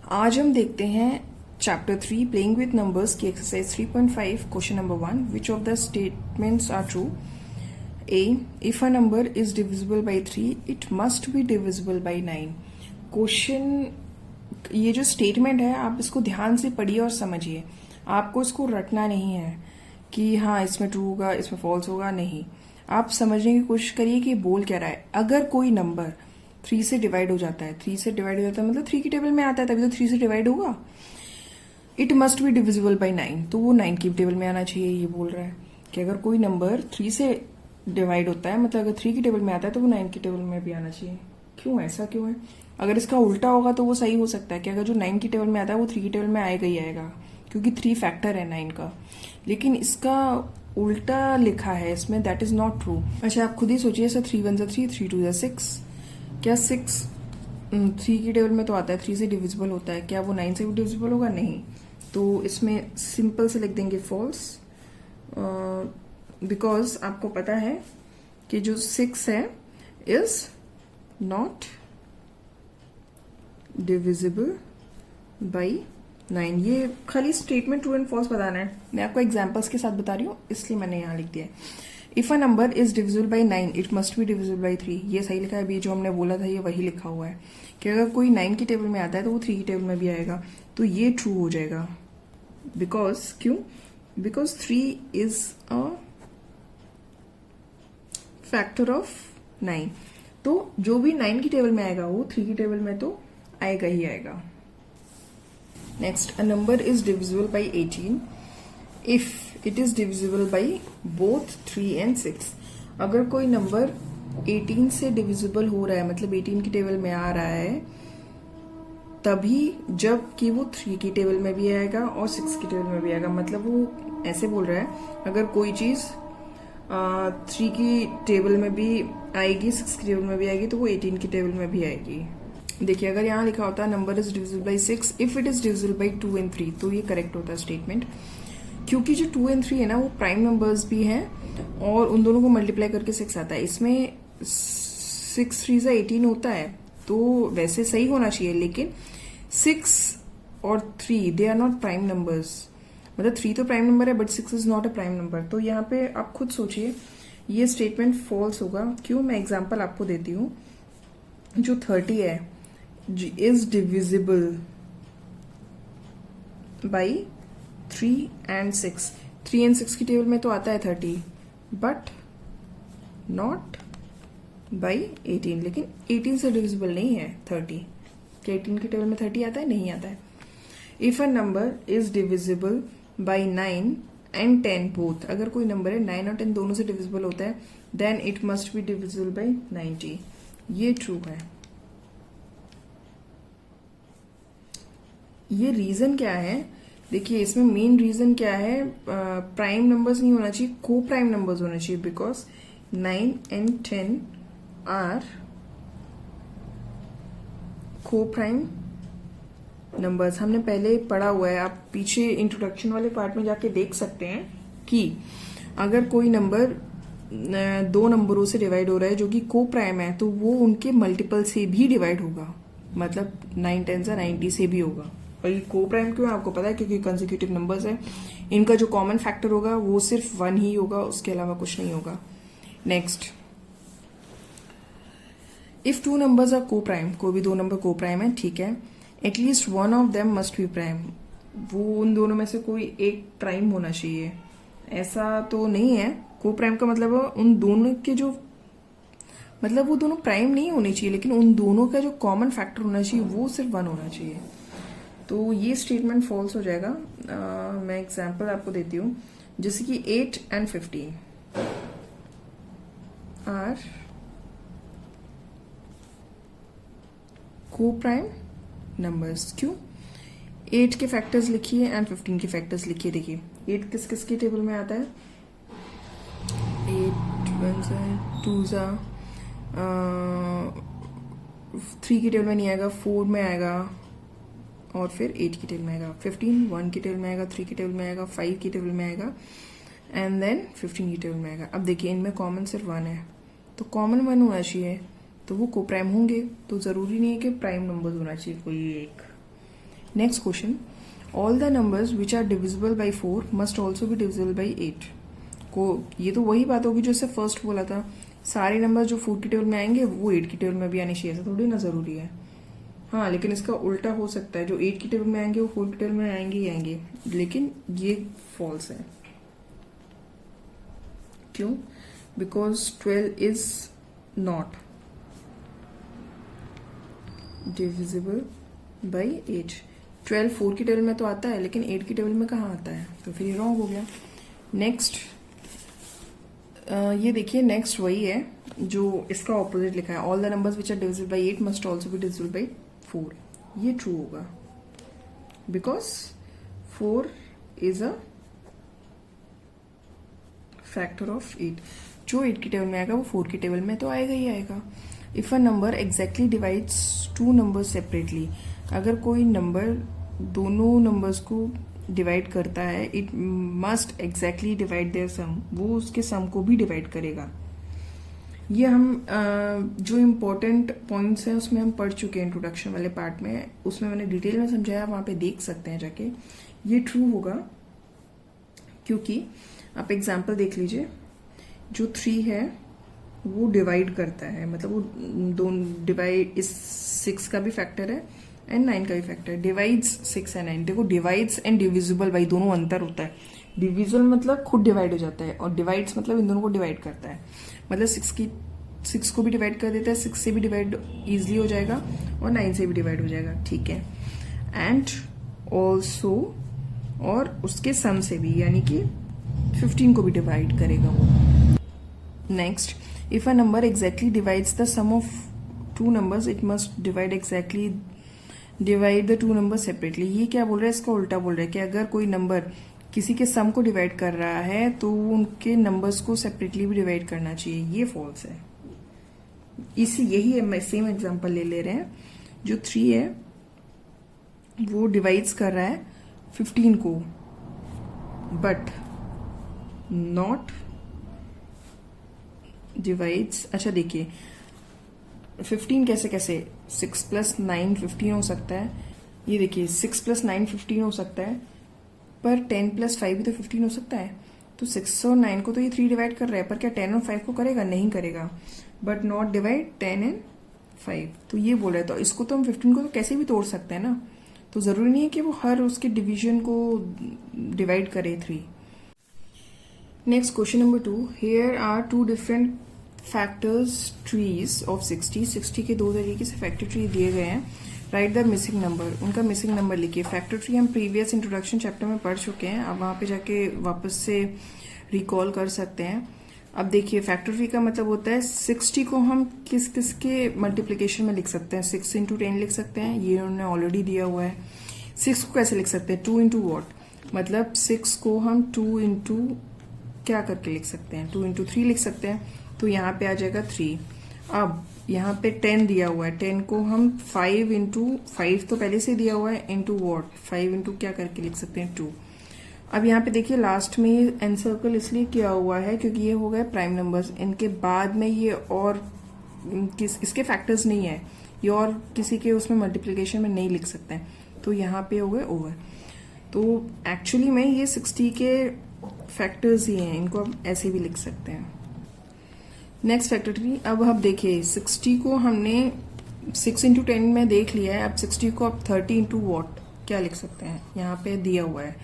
आज हम देखते हैं चैप्टर 3 प्लेइंग विथ नंबर्स की exercise 3.5 question number 1 which of the statements are true. A if a number is divisible by 3 it must be divisible by 9। Question, ये जो statement है आप इसको ध्यान से पढ़िए और समझिए। आपको इसको रटना नहीं है कि हाँ इसमें ट्रू होगा इसमें फॉल्स होगा, नहीं। आप समझने की कोशिश करिए कि बोल क्या रहा है। अगर कोई नंबर 3 से डिवाइड हो जाता है, 3 से डिवाइड हो जाता है मतलब 3 की टेबल में आता है, तभी तो 3 से डिवाइड होगा। It must be divisible by 9, तो वो 9 की टेबल में आना चाहिए। ये बोल रहा है कि अगर कोई नंबर 3 से डिवाइड होता है मतलब अगर 3 की टेबल में आता है तो वो 9 की टेबल में भी आना चाहिए। क्यों, ऐसा क्यों है? अगर इसका उल्टा होगा तो वो सही हो सकता है कि अगर जो 9 की टेबल में आता है वो 3 की टेबल में आएगा ही आएगा, क्योंकि 3 फैक्टर है 9 का। लेकिन इसका उल्टा लिखा है इसमें, दैट इज नॉट ट्रू। अच्छा, आप खुद ही सोचिए, 3 1 3, 3 2 6, क्या 6 3 की टेबल में तो आता है, 3 से डिविजिबल होता है, क्या वो 9 से भी डिविजिबल होगा? नहीं। तो इसमें सिंपल से लिख देंगे फॉल्स, बिकॉज आपको पता है कि जो 6 है इज नॉट डिविजिबल बाई 9। ये खाली स्टेटमेंट ट्रू एंड फॉल्स बताना है, मैं आपको एग्जांपल्स के साथ बता रही हूँ इसलिए मैंने यहाँ लिख दिया है। If a number is divisible by 9 it must be divisible by 3। ये सही लिखा है, अभी जो हमने बोला था ये वही लिखा हुआ है कि अगर कोई 9 की टेबल में आता है तो वो 3 की टेबल में भी आएगा, तो ये ट्रू हो जाएगा। बिकॉज क्यों? Because 3 is a factor of 9, तो जो भी 9 की टेबल में आएगा वो 3 की टेबल में तो आएगा ही आएगा। Next, a number is divisible by 18 if it is divisible by both 3 and 6। अगर कोई नंबर 18 से डिविजिबल हो रहा है मतलब 18 की टेबल में आ रहा है, तभी जब कि वो 3 की टेबल में भी आएगा और 6 की टेबल में भी आएगा। मतलब वो ऐसे बोल रहा है अगर कोई चीज 3 की टेबल में भी आएगी 6 की टेबल में भी आएगी तो वो 18 की टेबल में भी आएगी। देखिए, अगर यहाँ लिखा होता है number is divisible by 6 if it is divisible by 2 and 3, तो ये करेक्ट होता है स्टेटमेंट, क्योंकि जो 2 एंड 3 है ना वो प्राइम नंबर्स भी हैं और उन दोनों को मल्टीप्लाई करके 6 आता है। इसमें 6 3 से 18 होता है, तो वैसे सही होना चाहिए, लेकिन 6 और 3 they are not prime numbers. मतलब 3 तो प्राइम नंबर है but 6 is not a prime number. तो यहाँ पे आप खुद सोचिए, ये स्टेटमेंट फॉल्स होगा। क्यों? मैं एग्जाम्पल आपको देती हूँ। जो 30 है is divisible by 3 and 6। 3 and 6 की टेबल में तो आता है 30 बट नॉट बाई 18, लेकिन 18 से डिविजिबल नहीं है 30। क्या 18 की टेबल में 30 आता है? नहीं आता है। If a number is divisible by 9 and 10 both, अगर कोई नंबर है 9 और 10 दोनों से डिविजिबल होता है, then it must be divisible by 90। ये ट्रू है। ये रीजन क्या है? देखिए, इसमें मेन रीजन क्या है, प्राइम नंबर्स नहीं होना चाहिए, को प्राइम नंबर्स होना चाहिए, बिकॉज 9 एंड 10 आर को प्राइम नंबर्स। हमने पहले पढ़ा हुआ है, आप पीछे इंट्रोडक्शन वाले पार्ट में जाके देख सकते हैं कि अगर कोई नंबर 2 नंबरों से डिवाइड हो रहा है जो कि को प्राइम है, तो वो उनके मल्टीपल से भी डिवाइड होगा, मतलब 9 10 से 90 से भी होगा। और ये को प्राइम क्यों है आपको पता है? क्योंकि कंसेक्यूटिव नंबर्स है, इनका जो कॉमन फैक्टर होगा वो सिर्फ 1 ही होगा, उसके अलावा कुछ नहीं होगा। नेक्स्ट, इफ 2 नंबर्स आर को प्राइम, कोई भी 2 नंबर को प्राइम है, ठीक है, at least one of them must be prime. वो उन दोनों में से कोई एक प्राइम होना चाहिए। ऐसा तो नहीं है, को प्राइम का मतलब उन दोनों के जो, मतलब वो दोनों प्राइम नहीं होने चाहिए, लेकिन उन दोनों का जो कॉमन फैक्टर होना चाहिए वो सिर्फ 1 होना चाहिए। तो ये स्टेटमेंट फॉल्स हो जाएगा। मैं एग्जांपल आपको देती हूँ, जैसे कि 8 एंड 15 आर को प्राइम नंबर्स। क्यों? 8 के फैक्टर्स लिखिए एंड 15 के फैक्टर्स लिखिए। देखिए 8 किस किस की टेबल में आता है? 8 1 2 3 की टेबल में नहीं आएगा, 4 में आएगा और फिर 8 की टेबल में आएगा। 15 1 की टेबल में आएगा, 3 की टेबल में आएगा, 5 की टेबल में आएगा एंड देन 15 की टेबल में आएगा। अब देखिए इनमें कॉमन सिर्फ 1 है, तो कॉमन 1 होना चाहिए, तो वो को प्राइम होंगे। तो जरूरी नहीं है कि प्राइम नंबर्स होना चाहिए कोई एक। Next question, all the numbers which are divisible by 4 must also be divisible by 8 को, ये तो वही बात होगी जो इससे फर्स्ट बोला था, सारे नंबर जो 4 की टेबल में आएंगे वो 8 की टेबल में भी आने चाहिए, ऐसा थोड़ी ना जरूरी है। हाँ, लेकिन इसका उल्टा हो सकता है, जो 8 की टेबल में आएंगे वो 4 की टेबल में आएंगे ही आएंगे, लेकिन ये फॉल्स है। क्यों? Because 12 is not divisible by 8। 12 4 की टेबल में तो आता है, लेकिन 8 की टेबल में कहाँ आता है, तो फिर ये रॉन्ग हो गया। नेक्स्ट ये देखिए, नेक्स्ट वही है जो इसका ऑपोजिट लिखा है, all the numbers which are divisible by 8 must also be divisible by 4। ये ट्रू होगा, because 4 is a factor of 8। जो 8 की टेबल में आएगा वो 4 की टेबल में तो आएगा ही आएगा। If a number exactly divides two numbers separately, अगर कोई नंबर दोनों नंबर्स को डिवाइड करता है, it must exactly divide their sum, वो उसके सम को भी डिवाइड करेगा। ये हम जो इम्पोर्टेंट पॉइंट्स हैं उसमें हम पढ़ चुके हैं इंट्रोडक्शन वाले पार्ट में, उसमें मैंने डिटेल में समझाया, वहां पे देख सकते हैं जाके। ये ट्रू होगा क्योंकि आप एग्जाम्पल देख लीजिए, जो 3 है वो डिवाइड करता है, मतलब वो दोनों डिवाइड, इस 6 का भी फैक्टर है एंड 9 का भी फैक्टर है, डिवाइड्स 6 एंड 9। देखो, डिवाइड्स एंड डिविजिबल भाई दोनों अंतर होता है। डिविजिबल मतलब खुद डिवाइड हो जाता है, और डिवाइड्स मतलब इन दोनों को डिवाइड करता है, मतलब 6 को भी डिवाइड कर देता है, 6 से भी डिवाइड इजिली हो जाएगा और 9 से भी डिवाइड हो जाएगा, ठीक है। एंड ऑल्सो, और उसके सम से भी, यानी कि 15 को भी डिवाइड करेगा वो। Next, if a number exactly divides the sum of two numbers it must divide the two number separately. ये क्या बोल रहा है, इसका उल्टा बोल रहा है कि अगर कोई नंबर किसी के सम को डिवाइड कर रहा है तो उनके नंबर्स को सेपरेटली भी डिवाइड करना चाहिए। ये फॉल्स है। यही है, सेम एग्जांपल ले रहे हैं। जो 3 है वो डिवाइड्स कर रहा है 15 को, बट नॉट डिवाइड्स। अच्छा देखिए, 15 कैसे 6 प्लस 9 15 हो सकता है। ये देखिए, 6 प्लस 9 15 हो सकता है, पर 10 प्लस 5 भी तो 15 हो सकता है। तो 6 और 9 को तो ये 3 डिवाइड कर रहा है, पर क्या 10 और 5 को करेगा? नहीं करेगा। बट नॉट डिवाइड 10 एंड 5, तो ये बोल रहा है। तो इसको तो हम 15 को तो कैसे भी तोड़ सकते हैं ना, तो जरूरी नहीं है कि वो हर उसके डिवीजन को डिवाइड करे 3। Next question number 2, here are 2 different factor trees of 60 के 2 तरीके से फैक्टर ट्री दिए गए हैं। राइट द मिसिंग नंबर, उनका मिसिंग नंबर लिखिए। फैक्टर ट्री हम प्रीवियस इंट्रोडक्शन चैप्टर में पढ़ चुके हैं, आप वहां पे जाके वापस से रिकॉल कर सकते हैं। अब देखिए, फैक्टर ट्री का मतलब होता है 60 को हम किस किस के मल्टीप्लीकेशन में लिख सकते हैं। 6 इंटू 10 लिख सकते हैं, ये उन्होंने ऑलरेडी दिया हुआ है। 6 को कैसे लिख सकते हैं? 2 इंटू वॉट, मतलब 6 को हम 2 इंटू क्या करके लिख सकते हैं? 2 इंटू 3 लिख सकते हैं, तो यहाँ पे आ जाएगा 3। अब यहाँ पे 10 दिया हुआ है, 10 को हम 5 इंटू 5 तो पहले से दिया हुआ है, इंटू वॉट, 5 इंटू क्या करके लिख सकते हैं? 2। अब यहाँ पे देखिए, लास्ट में ये एनसर्कल इसलिए किया हुआ है क्योंकि ये हो गए प्राइम नंबर्स। इनके बाद में ये और इसके फैक्टर्स नहीं है, ये और किसी के उसमें मल्टीप्लीकेशन में नहीं लिख सकते हैं, तो यहाँ पे हो गए ओवर। तो एक्चुअली में ये 60 के फैक्टर्स ही हैं, इनको हम ऐसे भी लिख सकते हैं। नेक्स्ट फैक्टर ट्री, अब हम देखिए 60 को हमने 6 इंटू 10 में देख लिया है। अब 60 को आप 30 इंटू वॉट क्या लिख सकते हैं? यहाँ पे दिया हुआ है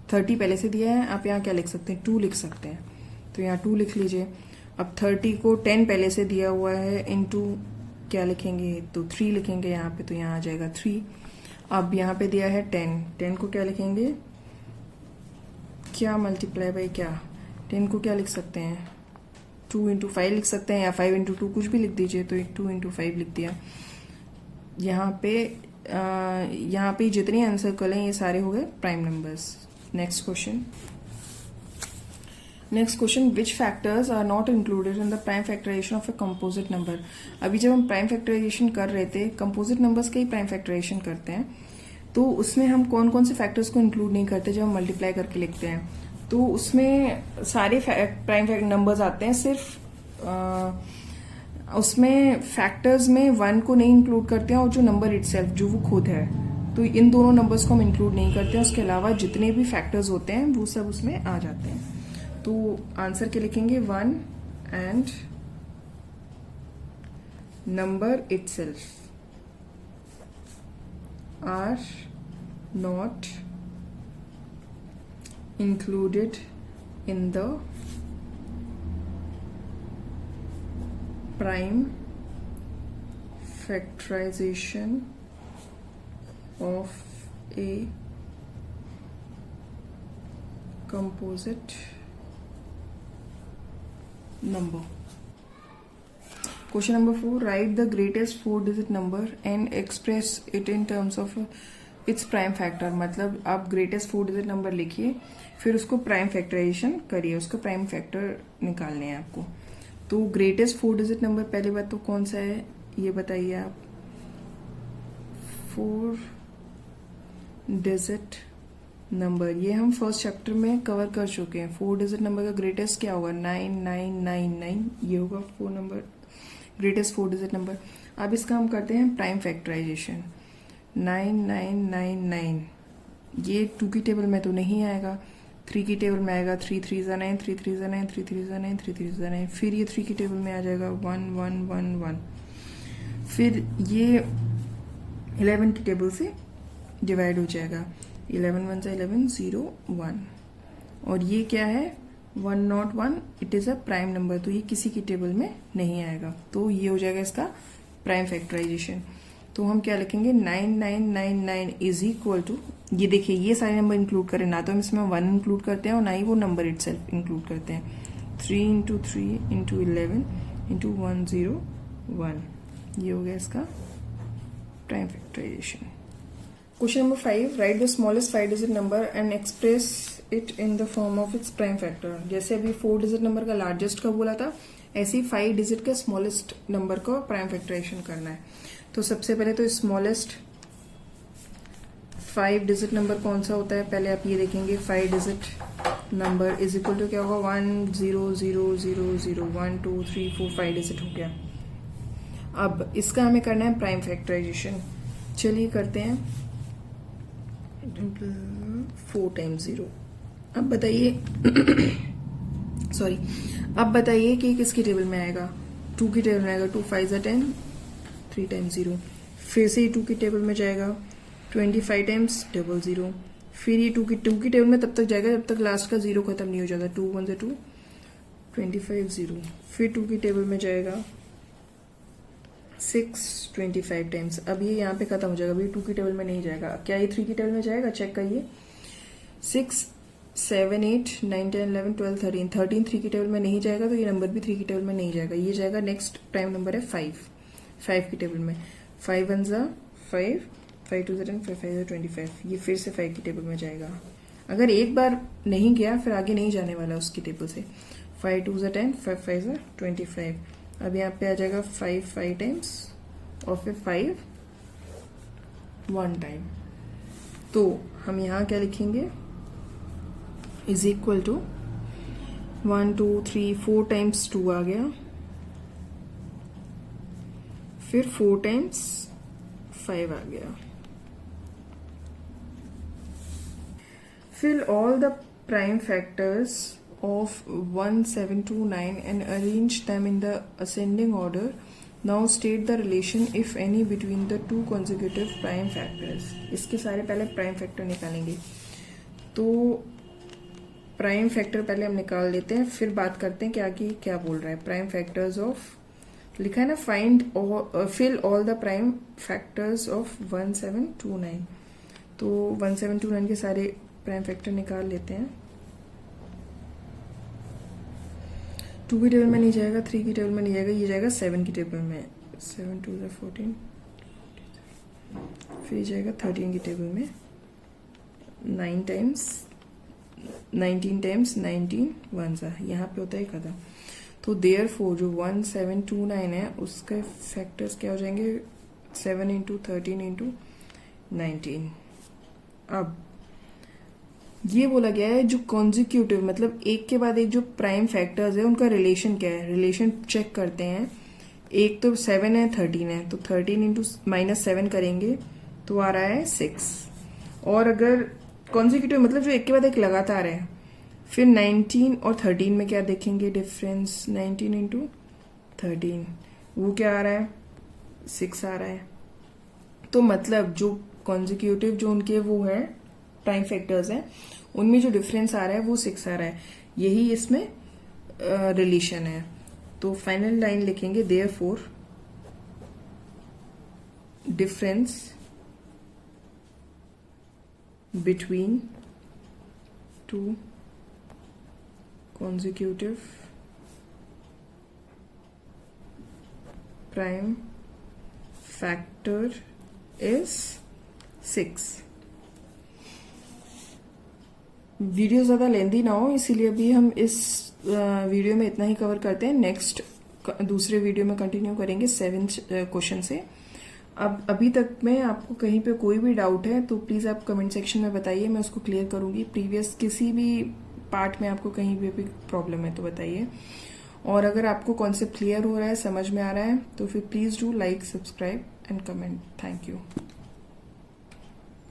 30 पहले से दिया है, आप यहाँ क्या लिख सकते हैं? 2 लिख सकते हैं, तो यहाँ 2 लिख लीजिए। अब 30 को 10 पहले से दिया हुआ है, इंटू क्या लिखेंगे? तो 3 लिखेंगे यहाँ पे, तो यहाँ आ जाएगा 3। अब यहाँ पे दिया है 10 को क्या लिखेंगे? क्या मल्टीप्लाई बाई क्या? 10 को क्या लिख सकते हैं? 2 इंटू 5 लिख सकते हैं, या 5 इंटू 2 कुछ भी लिख दीजिए, तो 2 इंटू 5 लिख दिया। यहाँ पे जितने आंसर कल हैं ये सारे हो गए prime numbers. Next question, which factors are not included in the prime factorisation of a composite number. अभी जब हम प्राइम फैक्टराइजेशन कर रहे थे, कंपोजिट नंबर्स का ही प्राइम फैक्टराइजेशन करते हैं, तो उसमें हम कौन कौन से फैक्टर्स को इंक्लूड नहीं करते जब हम मल्टीप्लाई करके लिखते हैं? तो उसमें सारे प्राइम नंबर्स आते हैं, सिर्फ उसमें फैक्टर्स में 1 को नहीं इंक्लूड करते हैं, और जो नंबर इटसेल्फ जो वो खुद है तो इन दोनों नंबर्स को हम इंक्लूड नहीं करते हैं, उसके अलावा जितने भी फैक्टर्स होते हैं वो सब उसमें आ जाते हैं। तो आंसर के लिखेंगे 1 and number itself are not included in the prime factorization of a composite number. Question number 4. Write the greatest 4-digit number and express it in terms of it's prime factor. मतलब आप greatest 4-digit number लिखिए, फिर उसको prime factorisation करिए, उसको prime factor निकालने हैं आपको। तो ग्रेटेस्ट 4-digit नंबर पहली बात तो कौन सा है ये बताइए आप। 4-digit नंबर ये हम फर्स्ट चैप्टर में कवर कर चुके हैं। 4-digit नंबर का ग्रेटेस्ट क्या होगा, 9999, ये होगा 4 नंबर ग्रेटेस्ट 4-digit नंबर। अब इसका हम करते हैं प्राइम फैक्टराइजेशन। 9999 ये 2 की टेबल में तो नहीं आएगा, 3 की टेबल में आएगा। 3 3 जा 9, 3 3 जा 9, 3 3 जा 9, 3 3 जा 9। फिर ये 3 की टेबल में आ जाएगा 1 1 1 1। फिर ये 11 की टेबल से डिवाइड हो जाएगा, 11 1 जा 11 0 1। और ये क्या है 101, it is a prime number, तो ये किसी की टेबल में नहीं आएगा। तो ये हो जाएगा इसका प्राइम फैक्टराइजेशन। तो हम क्या लिखेंगे 9999 इज इक्वल टू, ये देखिए ये सारे नंबर इंक्लूड करें, ना तो हम इसमें 1 इंक्लूड करते हैं और ना ही वो नंबर इटसेल्फ इंक्लूड करते हैं। 3 × 3 × 11 × 101, ये हो गया इसका prime factorisation. Question number 5, right the smallest 5-digit number and express it in the form of its prime factor. जैसे अभी 4-digit नंबर का लार्जेस्ट का बोला था, ऐसे ही 5-digit का स्मॉलेस्ट नंबर को प्राइम फैक्टराइजेशन करना है। तो सबसे पहले तो स्मॉलेस्ट 5-digit नंबर कौन सा होता है, पहले आप ये देखेंगे 5-digit number is equal to क्या होगा 1 0 0 0 0 1 2 3 4 5-digit हो गया। अब इसका हमें करना है प्राइम फैक्टराइजेशन। चलिए करते हैं 4 × 0। अब बताइए सॉरी, अब बताइए कि किसकी टेबल में आएगा, 2 की टेबल में आएगा। 2 5 × 10, 3 × 0। फिर से ये 2 की टेबल में जाएगा, 25 × 00। फिर ये 2 की टेबल में तब तक जाएगा जब तक लास्ट का 0 खत्म नहीं हो जाता। 2 1 × 2, 25 0। फिर 2 की टेबल में जाएगा 6 25 टाइम्स। अब ये यहाँ पे खत्म हो जाएगा, अभी 2 की टेबल में नहीं जाएगा। क्या ये 3 की टेबल में जाएगा, चेक करिए। 6 7 8 9 10 11 12 13, 13 3 की टेबल में नहीं जाएगा, तो ये नंबर भी 3 की टेबल में नहीं जाएगा। ये जाएगा नेक्स्ट प्राइम नंबर है 5 की टेबल में। 5 1 × 5, 5 2 × 10, 5 5 × 25, ये फिर से 5 की टेबल में जाएगा। अगर एक बार नहीं गया फिर आगे नहीं जाने वाला उसकी टेबल से। 5 2 × 10, 5 5 × 25। अब यहाँ पे आ जाएगा 5 5 टाइम्स और फिर 5 1 टाइम। तो हम यहाँ क्या लिखेंगे, इज इक्वल टू 1 2 3 4 टाइम्स 2 आ गया, फिर 4 टाइम्स 5 आ गया। Fill all the prime factors of 1729 and arrange them in the ascending order. Now state the relation, if any, between the two consecutive prime factors. इसके सारे पहले प्राइम फैक्टर निकालेंगे। तो prime factor पहले हम निकाल लेते हैं, फिर बात करते हैं कि आगे क्या बोल रहा है। प्राइम फैक्टर्स ऑफ, लिखा है ना, find fill all the prime factors of 1729। तो 1729 के सारे प्राइम फैक्टर निकाल लेते हैं। 2 की टेबल में नहीं जाएगा, 3 की टेबल में नहीं जाएगा, ये जाएगा 7 की टेबल में। 7 2 × 14, फिर ये जाएगा 13 की टेबल में। 9 टाइम्स 19 टाइम्स 19 1 सा, यहाँ पे होता है खत्म। तो देयरफॉर जो 1729 है उसके फैक्टर्स क्या हो जाएंगे, 7 × 13 × 19। अब ये बोला गया है जो कॉन्जिक्यूटिव, मतलब एक के बाद एक जो प्राइम फैक्टर्स है उनका रिलेशन क्या है। रिलेशन चेक करते हैं। एक तो 7 है, 13 है, तो 13 × -7 करेंगे तो आ रहा है 6। और अगर कॉन्जिक्यूटिव मतलब जो एक के बाद एक लगातार है, फिर 19 और 13 में क्या देखेंगे डिफरेंस, 19 इंटू 13 वो क्या आ रहा है, 6 आ रहा है। तो मतलब जो कॉन्जिक्यूटिव जो उनके वो है प्राइम फैक्टर्स हैं, उनमें जो डिफरेंस आ रहा है वो 6 आ रहा है, यही इसमें रिलेशन है। तो फाइनल लाइन लिखेंगे therefore difference between two consecutive prime factor is 6। Video ज़्यादा लेंदी ना हो, इसीलिए अभी हम इस वीडियो में इतना ही कवर करते हैं। नेक्स्ट दूसरे वीडियो में कंटिन्यू करेंगे 7th क्वेश्चन से। अब अभी तक में आपको कहीं पे कोई भी डाउट है तो प्लीज़ आप कमेंट सेक्शन में बताइए, मैं उसको क्लियर करूंगी। प्रीवियस किसी भी पार्ट में आपको कहीं भी प्रॉब्लम है तो बताइए। और अगर आपको कॉन्सेप्ट क्लियर हो रहा है, समझ में आ रहा है, तो फिर please do like, subscribe and comment. Thank you.